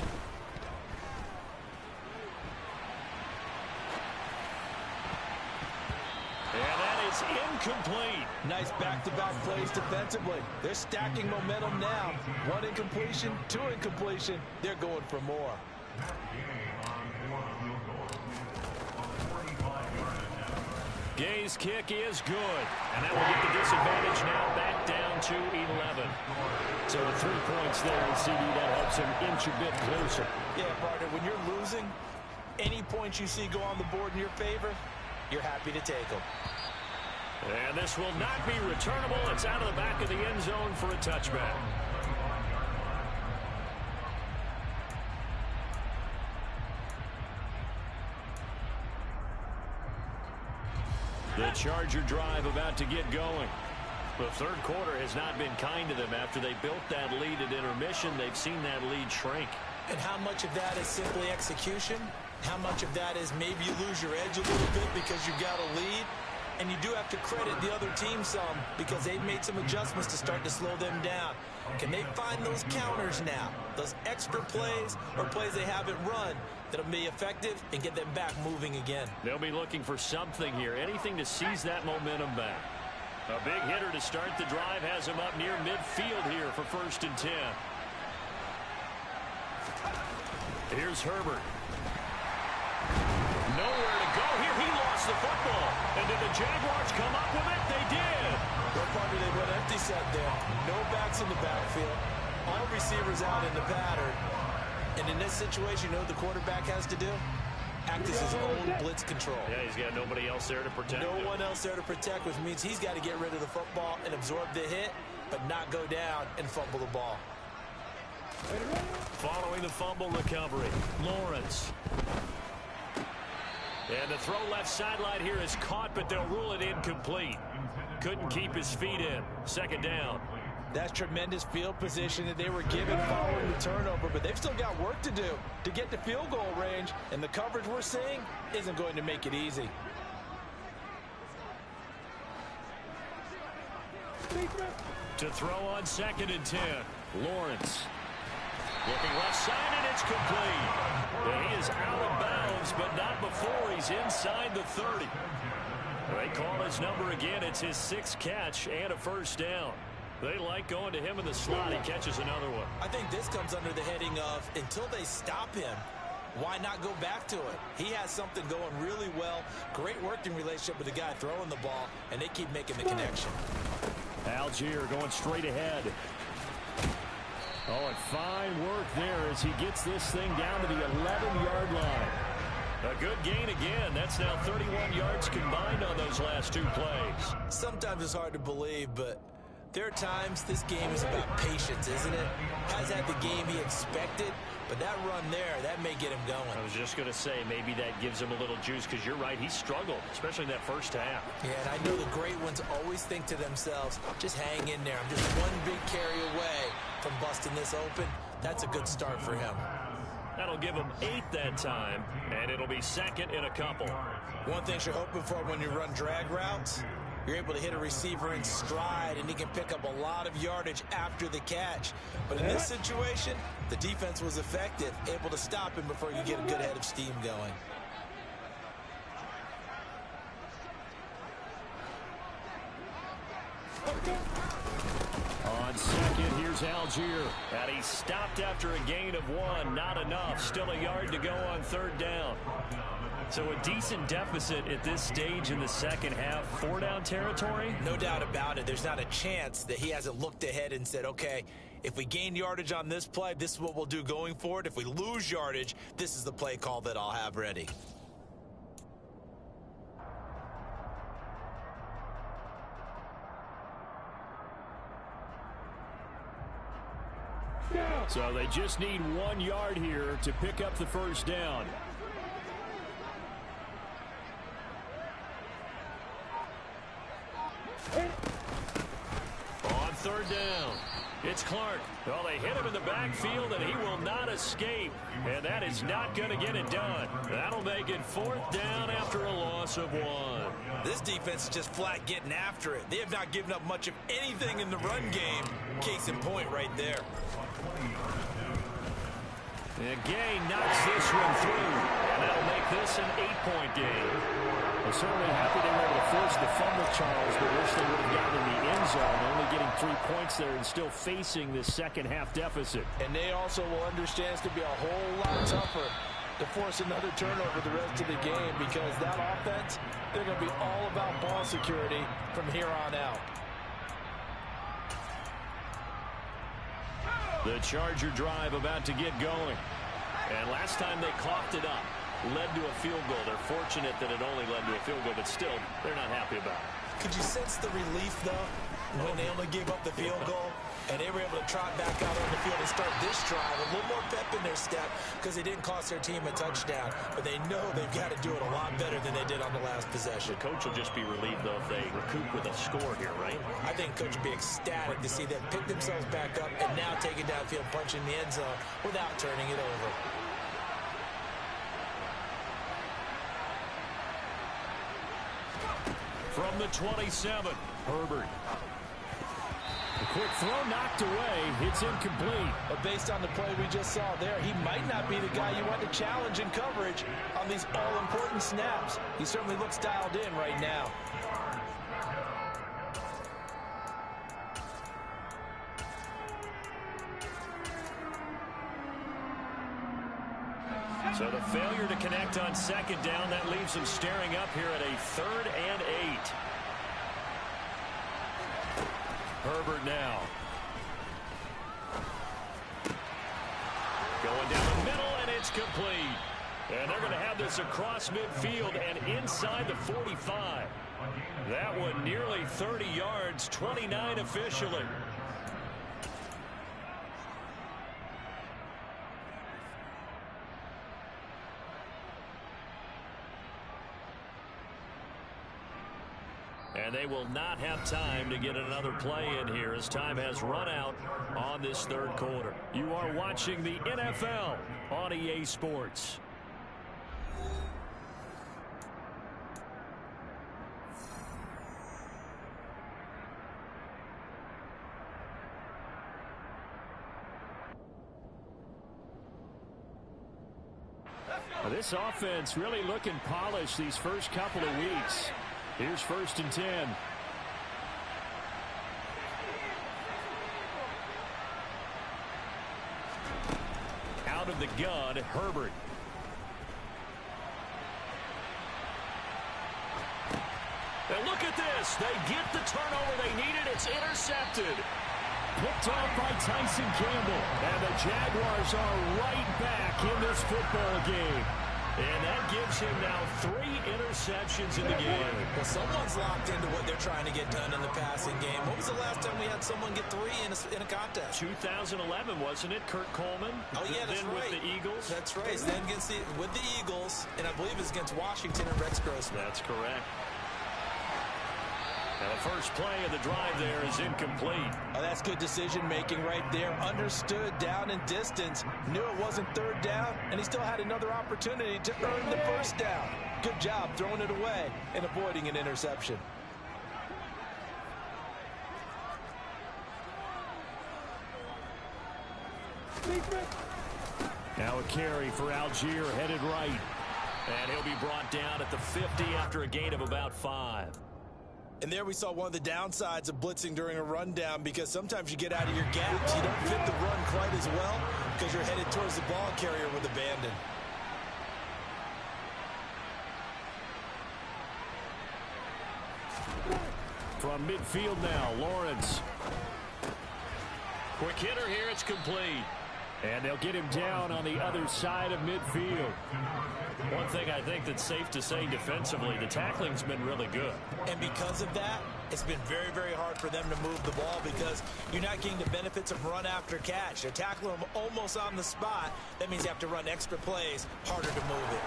And that is incomplete. Nice back-to-back plays defensively. They're stacking momentum now. One incompletion, two incompletion. They're going for more. Gay's kick is good. And that will get the disadvantage now back down to 11. So the 3 points there in CD, that helps him inch a bit closer. Yeah, partner, when you're losing, any points you see go on the board in your favor, you're happy to take them. And this will not be returnable. It's out of the back of the end zone for a touchback. The Charger drive about to get going. The third quarter has not been kind to them. After they built that lead at intermission, they've seen that lead shrink. And how much of that is simply execution? How much of that is maybe you lose your edge a little bit because you've got a lead? And you do have to credit the other team some because they've made some adjustments to start to slow them down. Can they find those counters now, those extra plays or plays they haven't run that'll be effective and get them back moving again? They'll be looking for something here, anything to seize that momentum back. A big hitter to start the drive has him up near midfield here for 1st and 10. Here's Herbert. Nowhere to go here. He lost the football. And did the Jaguars come up with it? They did. Well, partner, they went empty set there. No backs in the backfield. All receivers out in the pattern. And in this situation, you know what the quarterback has to do? Act as his own blitz control. Yeah, he's got nobody else there to protect him. No one else there to protect, which means he's got to get rid of the football and absorb the hit, but not go down and fumble the ball. Following the fumble recovery, Lawrence. And the throw left sideline here is caught, but they'll rule it incomplete. Couldn't keep his feet in. 2nd down. That's tremendous field position that they were given following the turnover, but they've still got work to do to get to field goal range, and the coverage we're seeing isn't going to make it easy. To throw on 2nd and 10. Lawrence. Looking left side, and it's complete. And he is out of bounds, but not before he's inside the 30. They call his number again. It's his 6th catch and a 1st down. They like going to him in the slot. He catches another one. I think this comes under the heading of until they stop him, why not go back to it? He has something going really well. Great working relationship with the guy throwing the ball, and they keep making the connection. Algier going straight ahead. Oh, and fine work there as he gets this thing down to the 11-yard line. A good gain again. That's now 31 yards combined on those last 2 plays. Sometimes it's hard to believe, but there are times this game is about patience, isn't it? Has had the game he expected, but that run there, that may get him going. I was just going to say, maybe that gives him a little juice because you're right, he struggled, especially in that first half. Yeah, and I know the great ones always think to themselves, just hang in there. I'm just one big carry away from busting this open. That's a good start for him. That'll give him 8 that time, and it'll be 2nd and a couple. One thing you're hoping for when you run drag routes, you're able to hit a receiver in stride, and he can pick up a lot of yardage after the catch. But in this situation, the defense was effective, able to stop him before you get a good head of steam going. On 2nd, here's Algier. And he stopped after a gain of 1. Not enough. Still a yard to go on 3rd down. So a decent deficit at this stage in the second half. 4-down territory? No doubt about it. There's not a chance that he hasn't looked ahead and said, okay, if we gain yardage on this play, this is what we'll do going forward. If we lose yardage, this is the play call that I'll have ready. So they just need 1 yard here to pick up the first down. On third down, it's Clark. Well, they hit him in the backfield, and he will not escape. And that is not going to get it done. That'll make it 4th down after a loss of 1. This defense is just flat getting after it. They have not given up much of anything in the run game. Case in point right there. And Gay knocks this one through, and that'll make this an 8-point game. They're certainly happy they were able to force the fumble, Charles, but wish they would have gotten in the end zone, only getting 3 points there and still facing this second-half deficit. And they also will understand it's going to be a whole lot tougher to force another turnover the rest of the game, because that offense, they're going to be all about ball security from here on out. The Charger drive about to get going. And last time they coughed it up, led to a field goal. They're fortunate that it only led to a field goal, but still, they're not happy about it. Could you sense the relief, though, when they only gave up the field goal and they were able to trot back out on the field and start this drive a little more pep in their step, because they didn't cost their team a touchdown, but they know they've got to do it a lot better than they did on the last possession. The coach will just be relieved, though, if they recoup with a score here, right? I think coach will be ecstatic to see them pick themselves back up and now take it downfield, punching the end zone without turning it over. From the 27, Herbert. A quick throw knocked away. It's incomplete. But based on the play we just saw there, he might not be the guy you want to challenge in coverage on these all-important snaps. He certainly looks dialed in right now. So the failure to connect on second down, that leaves them staring up here at a 3rd and 8. Herbert now. Going down the middle, and it's complete. And they're going to have this across midfield and inside the 45. That one nearly 30 yards, 29 officially. And they will not have time to get another play in here as time has run out on this 3rd quarter. You are watching the NFL on EA Sports. This offense really looking polished these first couple of weeks. Here's 1st and 10. Out of the gun, Herbert. And look at this. They get the turnover they needed. It's intercepted. Picked off by Tyson Campbell. And the Jaguars are right back in this football game. And that gives him now 3 interceptions in the game. Well, someone's locked into what they're trying to get done in the passing game. When was the last time we had someone get 3 in a contest? 2011, wasn't it? Kurt Coleman? Oh, yeah, that's then right. with the Eagles? That's right. Then with the Eagles, and I believe it's against Washington and Rex Grossman. That's correct. Now the first play of the drive there is incomplete. Oh, that's good decision-making right there. Understood down and distance. Knew it wasn't 3rd down, and he still had another opportunity to earn the 1st down. Good job throwing it away and avoiding an interception. Now a carry for Algier headed right. And he'll be brought down at the 50 after a gain of about 5. And there we saw one of the downsides of blitzing during a rundown, because sometimes you get out of your gaps. You don't fit the run quite as well because you're headed towards the ball carrier with abandon. From midfield now, Lawrence. Quick hitter here, it's complete. And they'll get him down on the other side of midfield. One thing I think that's safe to say defensively, the tackling's been really good. And because of that, it's been very, very hard for them to move the ball because you're not getting the benefits of run after catch. They're tackling them almost on the spot. That means you have to run extra plays, harder to move it.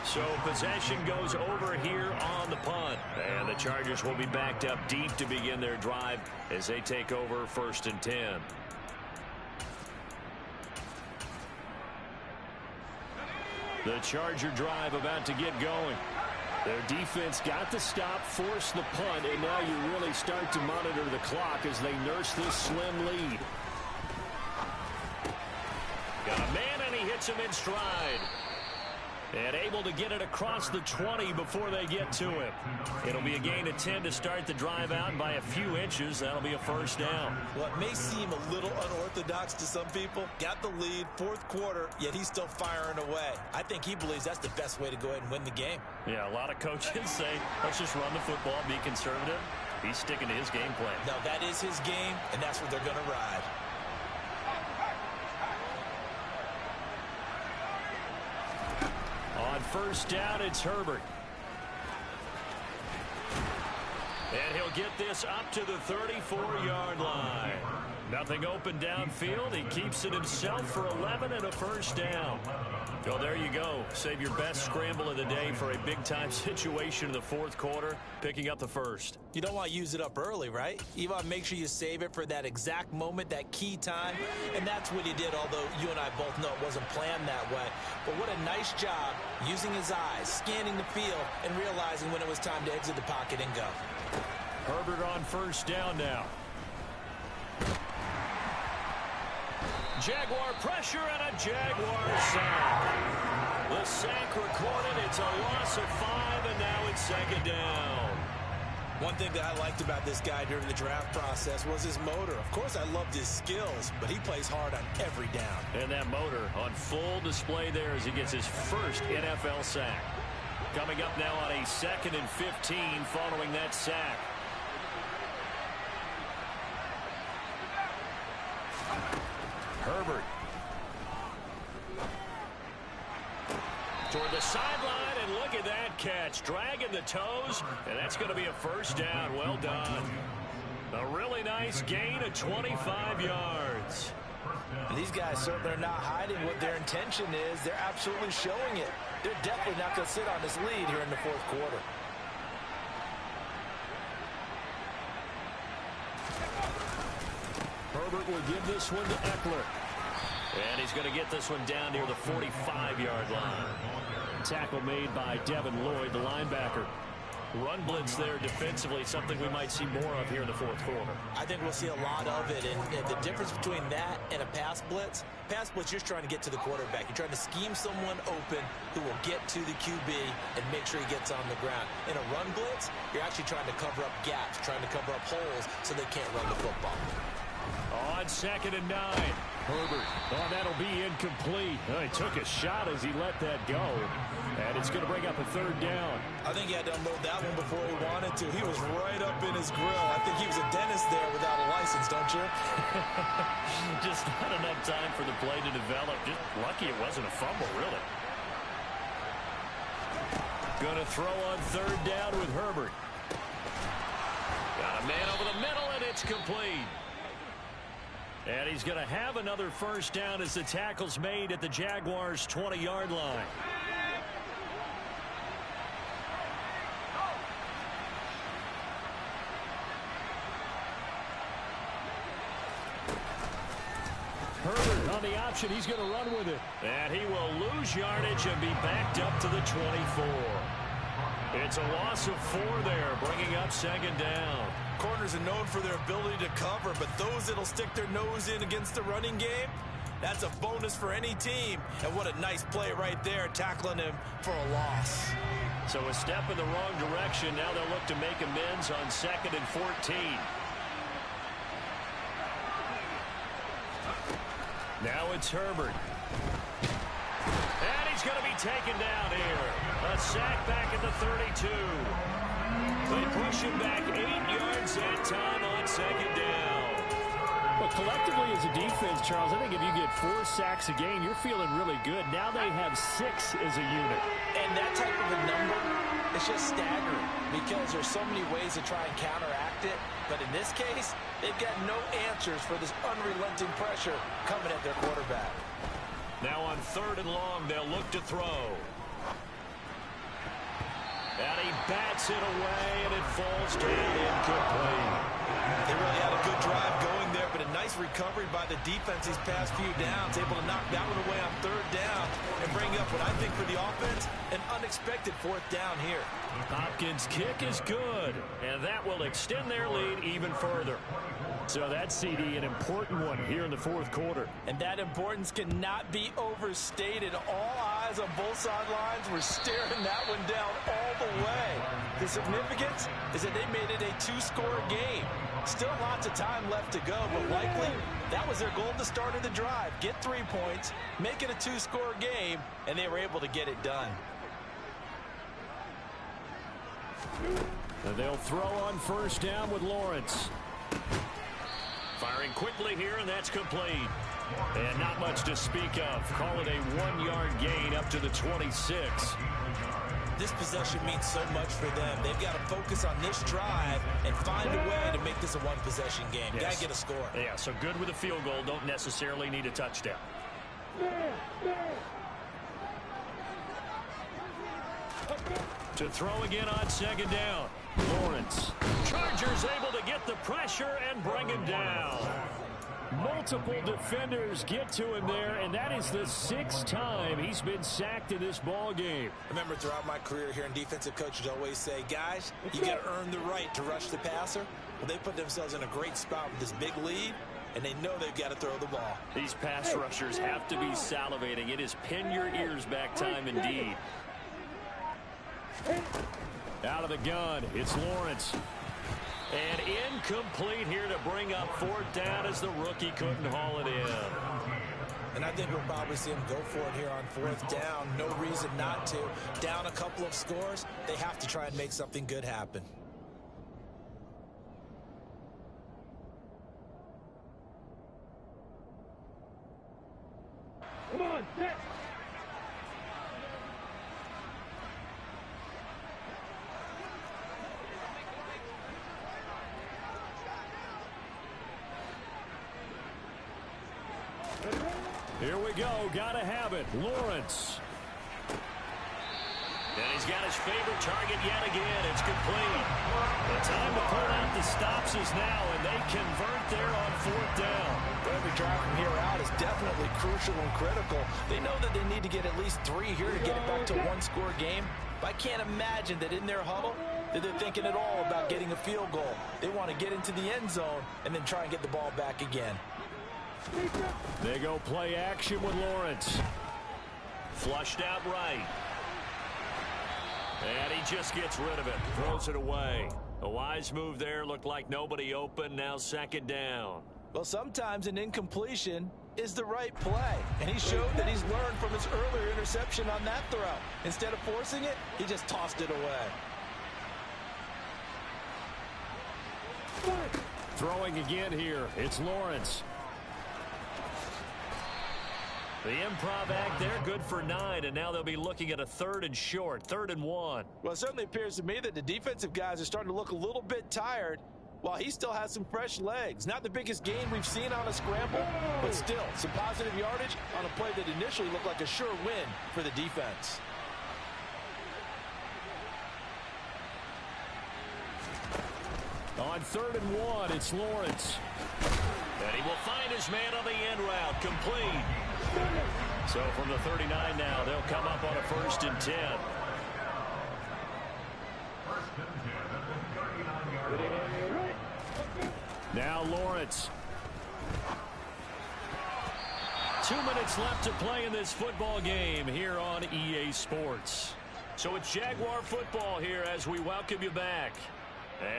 So possession goes over here on the punt. And the Chargers will be backed up deep to begin their drive as they take over 1st and 10. The Charger drive about to get going. Their defense got the stop, forced the punt, and now you really start to monitor the clock as they nurse this slim lead. Got a man, and he hits him in stride. And able to get it across the 20 before they get to him. It'll be a gain of 10 to start the drive out, and by a few inches, that'll be a 1st down. Well, it may seem a little unorthodox to some people. Got the lead, 4th quarter, yet he's still firing away. I think he believes that's the best way to go ahead and win the game. Yeah, a lot of coaches say, let's just run the football, be conservative. He's sticking to his game plan. No, that is his game, and that's what they're going to ride. On 1st down, it's Herbert. And he'll get this up to the 34-yard line. Nothing open downfield. He keeps it himself for 11 and a 1st down. Well, there you go. Save your best scramble of the day for a big-time situation in the 4th quarter, picking up the 1st. You don't want to use it up early, right? You want to make sure you save it for that exact moment, that key time. And that's what he did, although you and I both know it wasn't planned that way. But what a nice job using his eyes, scanning the field, and realizing when it was time to exit the pocket and go. Herbert on 1st down now. Jaguar pressure and a Jaguar sack. The sack recorded. It's a loss of 5, and now it's 2nd down. One thing that I liked about this guy during the draft process was his motor. Of course, I loved his skills, but he plays hard on every down. And that motor on full display there as he gets his 1st NFL sack. Coming up now on a 2nd and 15 following that sack. Herbert. Toward the sideline, and look at that catch. Dragging the toes, and that's going to be a 1st down. Well done. A really nice gain of 25 yards. These guys certainly are not hiding what their intention is. They're absolutely showing it. They're definitely not going to sit on this lead here in the 4th quarter. Herbert will give this one to Eckler. And he's going to get this one down near the 45-yard line. Tackle made by Devin Lloyd, the linebacker. Run blitz there defensively, something we might see more of here in the 4th quarter. I think we'll see a lot of it, and the difference between that and a pass blitz, you're trying to get to the quarterback. You're trying to scheme someone open who will get to the QB and make sure he gets on the ground. In a run blitz, you're actually trying to cover up gaps, trying to cover up holes so they can't run the football. On 2nd and 9. Herbert. Oh, that'll be incomplete. Oh, he took a shot as he let that go. And it's going to bring up a 3rd down. I think he had to unload that one before he wanted to. He was right up in his grill. I think he was a dentist there without a license, don't you? Just not enough time for the play to develop. Just lucky it wasn't a fumble, really. Going to throw on 3rd down with Herbert. Got a man over the middle, and it's complete. And he's going to have another 1st down as the tackle's made at the Jaguars' 20-yard line. Herbert on the option. He's going to run with it. And he will lose yardage and be backed up to the 24. It's a loss of 4 there, bringing up 2nd down. Corners are known for their ability to cover, but those that'll stick their nose in against the running game, that's a bonus for any team. And what a nice play right there, tackling him for a loss. So a step in the wrong direction. Now they'll look to make amends on 2nd and 14. Now it's Herbert. And he's going to be taken down here. A sack back at the 32. They push him back 8 yards that time on 2nd down. Well, collectively as a defense, Charles, I think if you get 4 sacks a game, you're feeling really good. Now they have 6 as a unit. And that type of a number is just staggering because there's so many ways to try and counteract it. But in this case, they've got no answers for this unrelenting pressure coming at their quarterback. Now on 3rd and long, they'll look to throw. And he bats it away, and it falls down incomplete. They really had a good drive going there, but a nice recovery by the defense these past few downs, able to knock that one away on 3rd down and bring up what I think for the offense, an unexpected 4th down here. Hopkins' kick is good, and that will extend their lead even further. So that's, CD, an important one here in the 4th quarter. And that importance cannot be overstated. All eyes on both sidelines were staring that one down all the way. The significance is that they made it a 2-score game. Still lots of time left to go, but likely that was their goal at the start of the drive. Get 3 points, make it a 2-score game, and they were able to get it done. And they'll throw on 1st down with Lawrence. Firing quickly here, and that's complete. And not much to speak of. Call it a 1-yard gain up to the 26. This possession means so much for them. They've got to focus on this drive and find a way to make this a 1-possession game. Yes. Got to get a score. Yeah, so good with a field goal. Don't necessarily need a touchdown. To throw again on 2nd down. Lawrence. Chargers able to get the pressure and bring him down. Multiple defenders get to him there, and that is the 6th time he's been sacked in this ball game. Remember, throughout my career here in defensive coaches always say, guys, you got to earn the right to rush the passer. Well, they put themselves in a great spot with this big lead, and they know they've got to throw the ball. These pass rushers have to be salivating. It is pin your ears back time indeed. Out of the gun, it's Lawrence. And incomplete here to bring up 4th down as the rookie couldn't haul it in. And I think we'll probably see him go for it here on 4th down. No reason not to. Down a couple of scores, they have to try and make something good happen. Come on, set. Here we go. Gotta have it. Lawrence. And he's got his favorite target yet again. It's complete. The time to pull out the stops is now, and they convert there on 4th down. Every drive from here out is definitely crucial and critical. They know that they need to get at least 3 here to get it back to a 1-score game. But I can't imagine that in their huddle that they're thinking at all about getting a field goal. They want to get into the end zone and then try and get the ball back again. They go play action with Lawrence. Flushed out right. And he just gets rid of it. Throws it away. A wise move there. Looked like nobody open. Now 2nd down. Well, sometimes an incompletion is the right play. And he showed that he's learned from his earlier interception on that throw. Instead of forcing it, he just tossed it away. Throwing again here. It's Lawrence. The improv act there, good for 9, and now they'll be looking at a 3rd and short, 3rd and 1. Well, it certainly appears to me that the defensive guys are starting to look a little bit tired while he still has some fresh legs. Not the biggest gain we've seen on a scramble, but still some positive yardage on a play that initially looked like a sure win for the defense. On 3rd and 1, it's Lawrence. And he will find his man on the end route, complete. So from the 39 now, they'll come up on a 1st and 10. Now Lawrence. 2 minutes left to play in this football game here on EA Sports. So it's Jaguar football here as we welcome you back.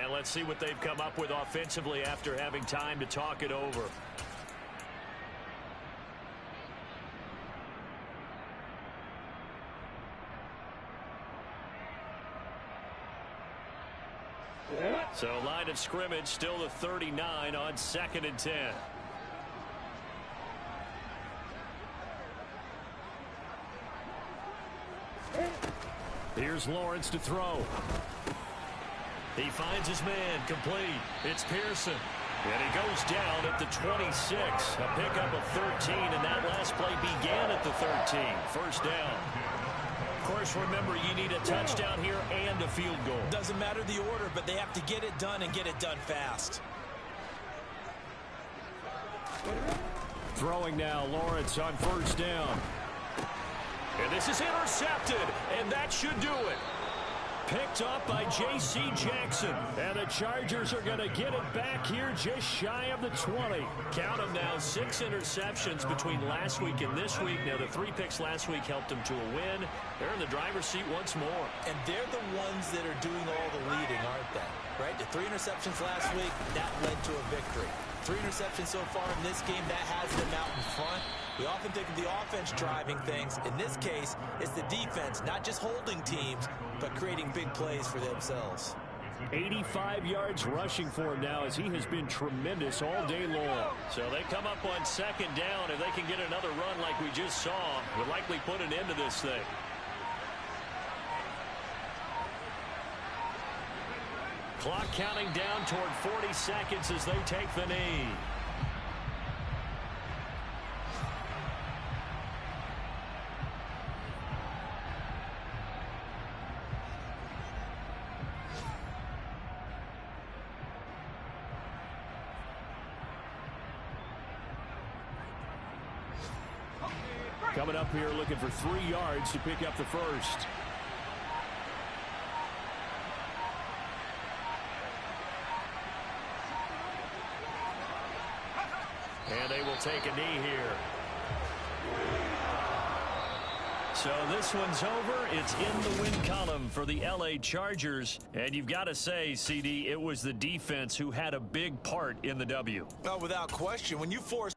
And let's see what they've come up with offensively after having time to talk it over. So line of scrimmage still the 39 on 2nd and 10. Here's Lawrence to throw. He finds his man, complete. It's Pearson. And he goes down at the 26. A pickup of 13, and that last play began at the 13. First down. Of course, remember, you need a touchdown here and a field goal. Doesn't matter the order, but they have to get it done and get it done fast. Throwing now, Lawrence on first down. And this is intercepted, and that should do it. Picked up by J.C. Jackson. And the Chargers are going to get it back here just shy of the 20. Count them now, 6 interceptions between last week and this week. Now, the 3 picks last week helped them to a win. They're in the driver's seat once more. And they're the ones that are doing all the leading, aren't they? Right? The 3 interceptions last week, that led to a victory. 3 interceptions so far in this game, that has them out in front. We often think of the offense driving things. In this case, it's the defense, not just holding teams, but creating big plays for themselves. 85 yards rushing for him now as he has been tremendous all day long. So they come up on second down. If they can get another run like we just saw, would likely put an end to this thing. Clock counting down toward 40 seconds as they take the knee. Coming up here looking for 3 yards to pick up the first. And they will take a knee here. So this one's over. It's in the win column for the LA Chargers. And you've got to say, CD, it was the defense who had a big part in the W. Oh, without question. When you force